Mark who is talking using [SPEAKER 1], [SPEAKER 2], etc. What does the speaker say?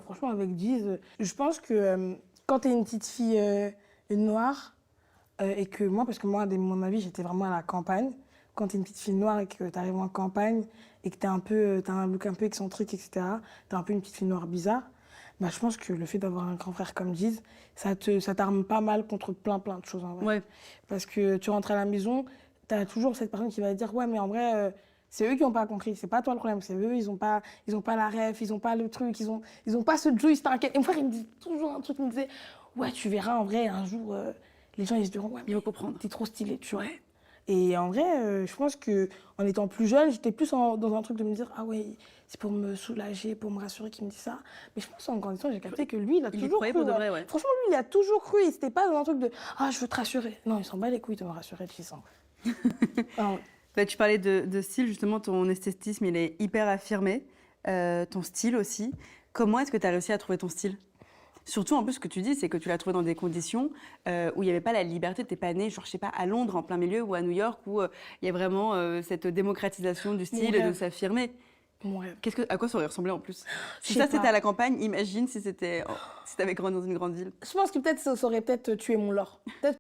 [SPEAKER 1] franchement, avec Giz, je pense que quand t'es une petite fille noire, et que moi, parce que moi, de mon avis, j'étais vraiment à la campagne, quand t'es une petite fille noire et que t'arrives en campagne, et que t'as un look un peu excentrique, etc., t'es un peu une petite fille noire bizarre, bah, je pense que le fait d'avoir un grand frère comme Giz, ça t'arme pas mal contre plein de choses en vrai.
[SPEAKER 2] Ouais.
[SPEAKER 1] Parce que tu rentres à la maison, t'as toujours cette personne qui va te dire ouais mais en vrai c'est eux qui n'ont pas compris, c'est pas toi le problème, c'est eux, ils ont pas la ref, ils ont pas le truc, ils ont pas ce juice, t'inquiète. Et mon frère il me dit toujours un truc, il me disait ouais tu verras en vrai un jour les gens ils se diront ouais
[SPEAKER 2] Ils vont comprendre.
[SPEAKER 1] t'es trop stylé, tu vois. Et en vrai, je pense que en étant plus jeune, j'étais plus dans un truc de me dire ah ouais, c'est pour me soulager, pour me rassurer qu'il me dit ça. Mais je pense en grandissant, j'ai capté que lui, il a
[SPEAKER 2] Il y
[SPEAKER 1] toujours
[SPEAKER 2] croyait
[SPEAKER 1] cru.
[SPEAKER 2] pour de
[SPEAKER 1] Ouais.
[SPEAKER 2] vrai, ouais.
[SPEAKER 1] Franchement, lui, il a toujours cru. C'était pas dans un truc de ah je veux te rassurer. Non, il s'en bat les couilles de me rassurer, tu sens. Ah ouais.
[SPEAKER 2] Bah, tu parlais de style, justement, ton esthétisme, il est hyper affirmé. Ton style aussi. Comment est-ce que tu as réussi à trouver ton style? Surtout, en plus, ce que tu dis, c'est que tu l'as trouvé dans des conditions où il n'y avait pas la liberté. Tu n'es pas né, genre, je sais pas, à Londres, en plein milieu, ou à New York, où il y a vraiment cette démocratisation du style et de
[SPEAKER 1] rêve.
[SPEAKER 2] s'affirmer.
[SPEAKER 1] Mon rêve.
[SPEAKER 2] À quoi ça aurait ressemblé en plus?
[SPEAKER 1] Je
[SPEAKER 2] Si
[SPEAKER 1] sais
[SPEAKER 2] ça,
[SPEAKER 1] pas.
[SPEAKER 2] c'était à la campagne, imagine si tu avais grandi dans une grande ville.
[SPEAKER 1] Je pense que peut-être ça aurait peut-être tué mon lore. Peut-être